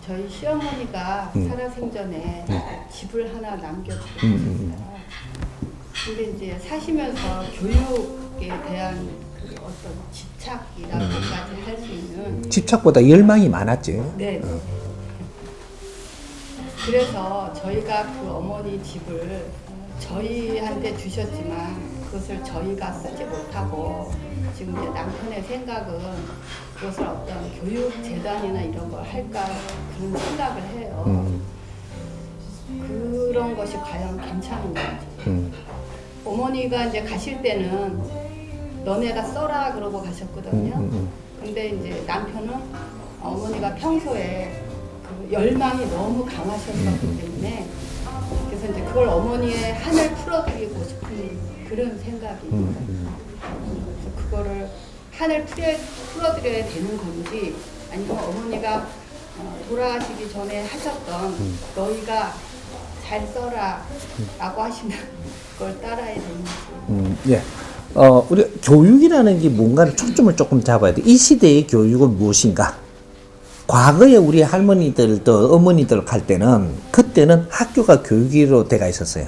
저희 시어머니가 살아생전에 집을 하나 남겨주셨어요. 근데 이제 사시면서 교육에 대한 그 어떤 집착이라고까지 할 수 있는 집착보다 열망이 많았지. 네. 그래서 저희가 그 어머니 집을 저희한테 주셨지만 그것을 저희가 쓰지 못하고 지금 이제 남편의 생각은 그것을 어떤 교육재단이나 이런 걸 할까 그런 생각을 해요. 그런 것이 과연 괜찮은 건지. 어머니가 이제 가실 때는 너네가 써라 그러고 가셨거든요. 근데 이제 남편은 어머니가 평소에 그 열망이 너무 강하셨기 때문에 그래서 이제 그걸 어머니의 한을 풀어드리고 싶은 그런 생각이 있어요. 그래서 그거를 한을 풀어드려야 되는 건지 아니면 어머니가 돌아가시기 전에 하셨던 너희가 잘 써라 라고 하시면 그걸 따라야 되는지. 예. 우리 교육이라는 게 뭔가를 초점을 조금 잡아야 돼. 이 시대의 교육은 무엇인가? 과거에 우리 할머니들도 어머니들 갈 때는 그때는 학교가 교육으로 돼가 있었어요.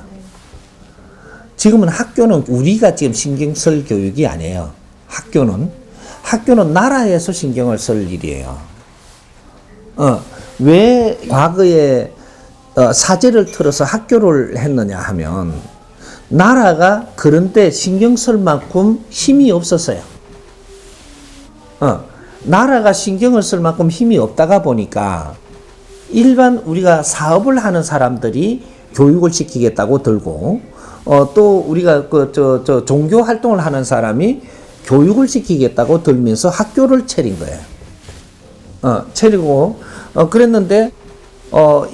지금은 학교는 우리가 지금 신경 쓸 교육이 아니에요. 학교는 나라에서 신경을 쓸 일이에요. 왜 과거에 사제를 틀어서 학교를 했느냐 하면 나라가 그런데 신경 쓸 만큼 힘이 없었어요. 나라가 신경을 쓸 만큼 힘이 없다가 보니까 일반 우리가 사업을 하는 사람들이 교육을 시키겠다고 들고 또 우리가 종교 활동을 하는 사람이 교육을 시키겠다고 들면서 학교를 차린 거예요. 차리고 그랬는데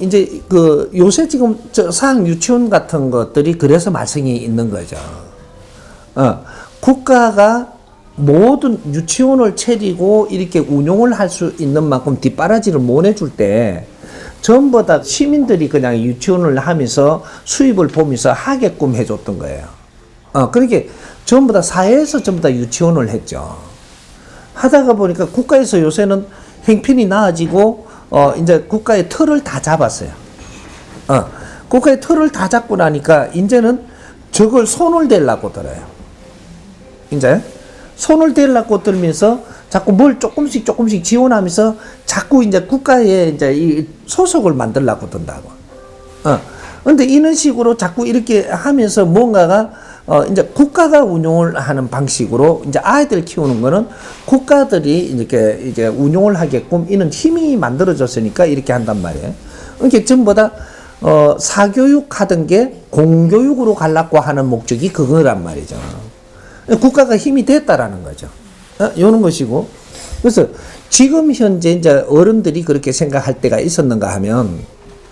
이제 그 요새 지금 사학 유치원 같은 것들이 그래서 말썽이 있는 거죠. 국가가 모든 유치원을 차리고 이렇게 운용을 할 수 있는 만큼 뒷바라지를 못 해줄 때 전부 다 시민들이 그냥 유치원을 하면서 수입을 보면서 하게끔 해줬던 거예요. 그렇게 전부 다 사회에서 전부 다 유치원을 했죠. 하다가 보니까 국가에서 요새는 행편이 나아지고 이제 국가의 틀을 다 잡았어요. 국가의 틀을 다 잡고 나니까 이제는 저걸 손을 대려고 들어요. 이제 손을 대려고 들면서 자꾸 뭘 조금씩 지원하면서 자꾸 이제 국가에 이제 이 소속을 만들려고 든다고. 근데 이런 식으로 자꾸 이렇게 하면서 뭔가가 이제 국가가 운용을 하는 방식으로 이제 아이들 키우는 거는 국가들이 이렇게 이제 운용을 하게끔 이런 힘이 만들어졌으니까 이렇게 한단 말이에요. 그러니까 전부 다 사교육 하던 게 공교육으로 가려고 하는 목적이 그거란 말이죠. 국가가 힘이 됐다라는 거죠. 이런 것이고. 그래서 지금 현재 이제 어른들이 그렇게 생각할 때가 있었는가 하면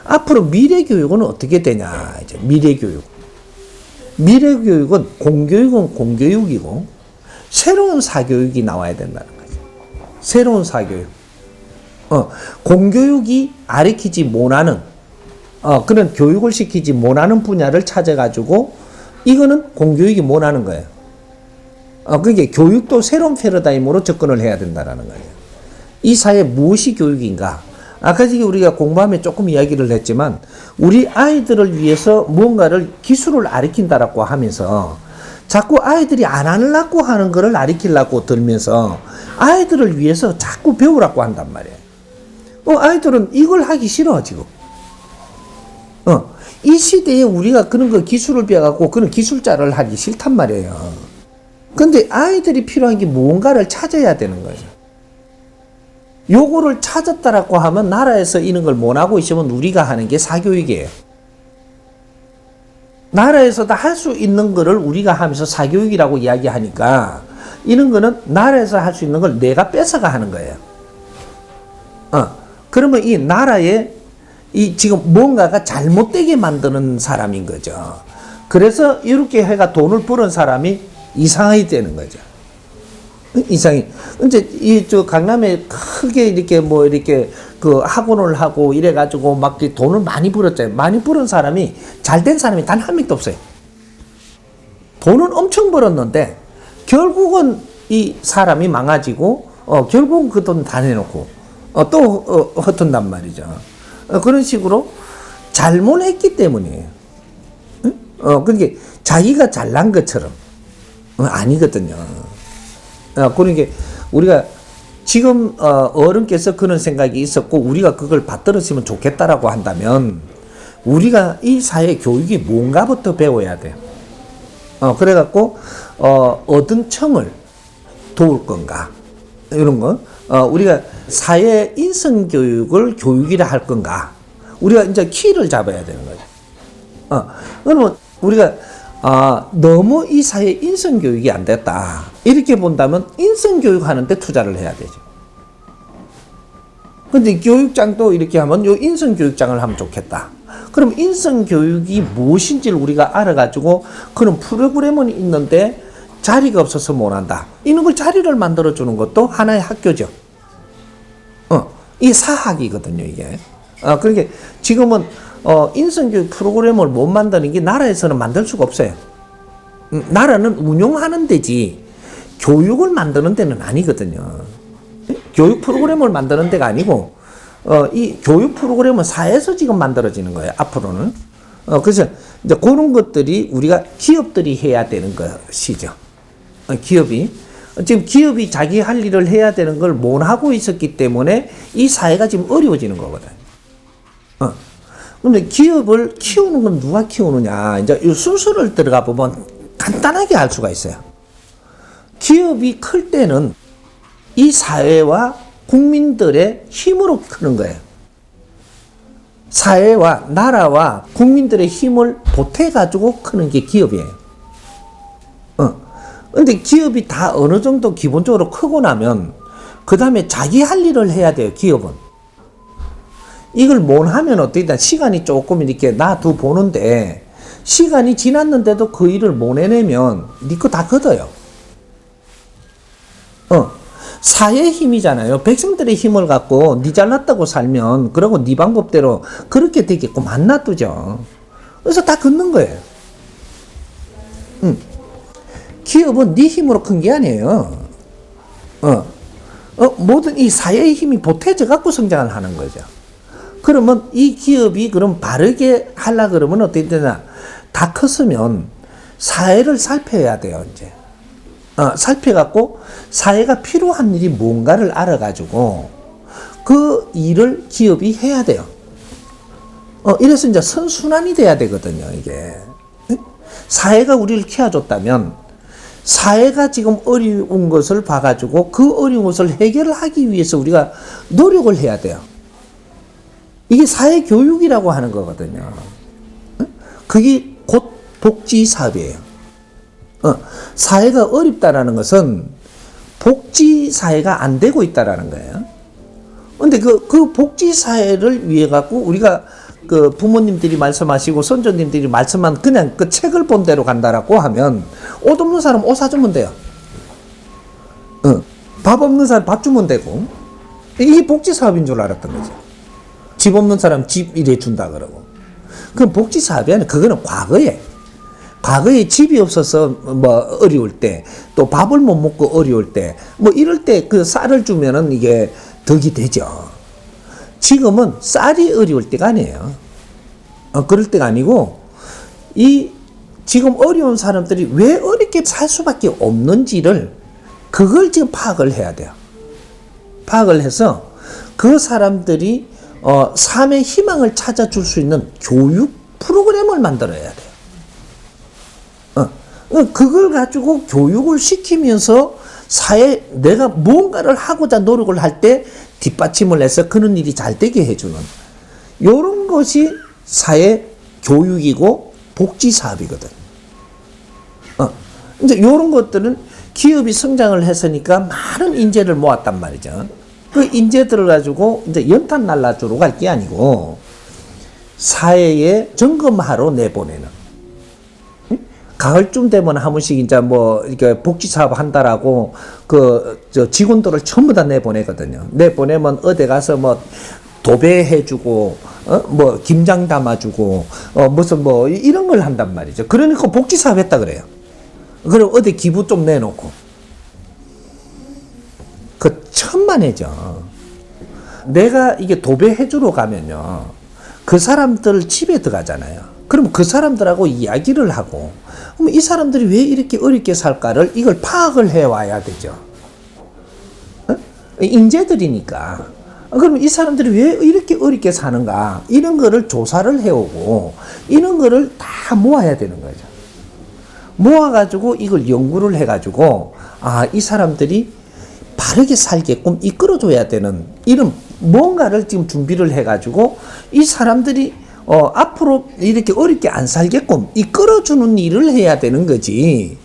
앞으로 미래 교육은 어떻게 되냐. 이제 미래 교육은 공교육은 공교육이고 새로운 사교육이 나와야 된다는 거죠. 새로운 사교육. 공교육이 가르치지 못하는 그런 교육을 시키지 못하는 분야를 찾아가지고 이거는 공교육이 못하는 거예요. 그게 교육도 새로운 패러다임으로 접근을 해야 된다는 거예요. 이 사회 무엇이 교육인가? 아까 우리가 공부하면 조금 이야기를 했지만 우리 아이들을 위해서 무언가를 기술을 가르친다라고 하면서 자꾸 아이들이 안 하려고 하는 거를 가르치려고 들면서 아이들을 위해서 자꾸 배우라고 한단 말이에요. 아이들은 이걸 하기 싫어 지금. 이 시대에 우리가 그런 거 기술을 배워갖고 그런 기술자를 하기 싫단 말이에요. 근데 아이들이 필요한 게 무언가를 찾아야 되는 거죠. 요거를 찾았다라고 하면 나라에서 이런 걸 못 하고 있으면 우리가 하는 게 사교육이에요. 나라에서 다 할 수 있는 거를 우리가 하면서 사교육이라고 이야기하니까 이런 거는 나라에서 할 수 있는 걸 내가 뺏어가 하는 거예요. 그러면 이 나라에 이 지금 뭔가가 잘못되게 만드는 사람인 거죠. 그래서 이렇게 해가 돈을 버는 사람이 이상하게 되는 거죠. 이상이. 이제 강남에 크게 이렇게 이렇게 그 학원을 하고 이래가지고 막 돈을 많이 벌었잖아요. 많이 버는 사람이 잘된 사람이 단 한 명도 없어요. 돈은 엄청 벌었는데 결국은 이 사람이 망가지고 결국은 그 돈 다 내놓고 또 헛튼단 말이죠. 그런 식으로 잘못했기 때문이에요. 그러니까 자기가 잘난 것처럼 아니거든요. 그러니까 우리가 지금 어른께서 그런 생각이 있었고 우리가 그걸 받들었으면 좋겠다라고 한다면 우리가 이 사회 교육이 뭔가부터 배워야 돼요. 그래갖고 얻은 청을 도울 건가 이런 거 우리가 사회 인성 교육을 교육이라 할 건가 우리가 이제 키를 잡아야 되는 거죠. 그러면 우리가 너무 이 사회 인성 교육이 안 됐다 이렇게 본다면 인성 교육 하는데 투자를 해야 되죠. 근데 교육장도 이렇게 하면 요 인성 교육장을 하면 좋겠다. 그럼 인성 교육이 무엇인지를 우리가 알아가지고 그런 프로그램은 있는데 자리가 없어서 못 한다. 이런 걸 자리를 만들어 주는 것도 하나의 학교죠. 이게 사학이거든요, 이게. 그러니까 지금은 인성교육 프로그램을 못 만드는 게 나라에서는 만들 수가 없어요. 나라는 운용하는 데지 교육을 만드는 데는 아니거든요. 교육 프로그램을 만드는 데가 아니고 이 교육 프로그램은 사회에서 지금 만들어지는 거예요, 앞으로는. 그래서 이제 그런 것들이 우리가 기업들이 해야 되는 것이죠. 기업이. 지금 기업이 자기 할 일을 해야 되는 걸 못 하고 있었기 때문에 이 사회가 지금 어려워지는 거거든. 근데 기업을 키우는 건 누가 키우느냐. 이제 이 순서를 들어가 보면 간단하게 알 수가 있어요. 기업이 클 때는 이 사회와 국민들의 힘으로 크는 거예요. 사회와 나라와 국민들의 힘을 보태가지고 크는 게 기업이에요. 근데 기업이 다 어느 정도 기본적으로 크고 나면 그 다음에 자기 할 일을 해야 돼요, 기업은. 이걸 못 하면 어떻게 시간이 조금 이렇게 놔두 보는데 시간이 지났는데도 그 일을 못 해내면 니 거 다 걷어요. 사회의 힘이잖아요. 백성들의 힘을 갖고 니 잘났다고 살면 그러고 니 방법대로 그렇게 되게끔 안 놔두죠. 그래서 다 걷는 거예요. 기업은 네 힘으로 큰 게 아니에요. 모든 이 사회의 힘이 보태져 갖고 성장을 하는 거죠. 그러면 이 기업이 그럼 바르게 하려 그러면 어떻게 되나? 다 컸으면 사회를 살펴야 돼요, 이제. 살펴갖고 사회가 필요한 일이 뭔가를 알아가지고 그 일을 기업이 해야 돼요. 이래서 이제 선순환이 돼야 되거든요, 이게. 사회가 우리를 키워줬다면 사회가 지금 어려운 것을 봐가지고 그 어려운 것을 해결하기 위해서 우리가 노력을 해야 돼요. 이게 사회교육이라고 하는 거거든요. 그게 곧 복지사업이에요. 사회가 어렵다라는 것은 복지사회가 안 되고 있다라는 거예요. 근데 그 복지사회를 위해 갖고 우리가 그 부모님들이 말씀하시고 선조님들이 말씀한 그냥 그 책을 본 대로 간다라고 하면 옷 없는 사람 옷 사주면 돼요. 밥 없는 사람 밥 주면 되고 이게 복지사업인 줄 알았던 거죠. 집 없는 사람 집 이래 준다 그러고. 그럼 복지사업이 아니라 그거는 과거에 집이 없어서 뭐 어려울 때 또 밥을 못 먹고 어려울 때 뭐 이럴 때 그 쌀을 주면은 이게 덕이 되죠. 지금은 쌀이 어려울 때가 아니에요. 그럴 때가 아니고 이 지금 어려운 사람들이 왜 어렵게 살 수밖에 없는지를 그걸 지금 파악을 해야 돼요. 파악을 해서 그 사람들이 삶의 희망을 찾아줄 수 있는 교육 프로그램을 만들어야 돼요. 그걸 가지고 교육을 시키면서 사회 내가 뭔가를 하고자 노력을 할 때 뒷받침을 해서 그런 일이 잘 되게 해주는 이런 것이 사회 교육이고 복지 사업이거든. 이제 이런 것들은 기업이 성장을 했으니까 많은 인재를 모았단 말이죠. 그 인재들을 가지고 이제 연탄 날라주러 갈 게 아니고 사회에 점검하러 내보내는. 가을쯤 되면 한 번씩 이제 뭐 이렇게 복지 사업 한다라고 저 직원들을 전부 다 내보내거든요. 내보내면 어디 가서 뭐 도배해주고 뭐 김장 담아주고 무슨 뭐 이런 걸 한단 말이죠. 그러니까 복지 사업 했다 그래요. 그럼 어디 기부 좀 내놓고 그 천만에죠. 내가 이게 도배해주러 가면요. 그 사람들 집에 들어가잖아요. 그럼 그 사람들하고 이야기를 하고, 그럼 이 사람들이 왜 이렇게 어렵게 살까를 이걸 파악을 해와야 되죠. 어? 인재들이니까. 그럼 이 사람들이 왜 이렇게 어렵게 사는가, 이런 거를 조사를 해오고, 이런 거를 다 모아야 되는 거죠. 모아가지고 이걸 연구를 해가지고, 아, 이 사람들이 바르게 살게끔 이끌어줘야 되는 이런 뭔가를 지금 준비를 해가지고 이 사람들이 앞으로 이렇게 어렵게 안 살게끔 이끌어주는 일을 해야 되는 거지.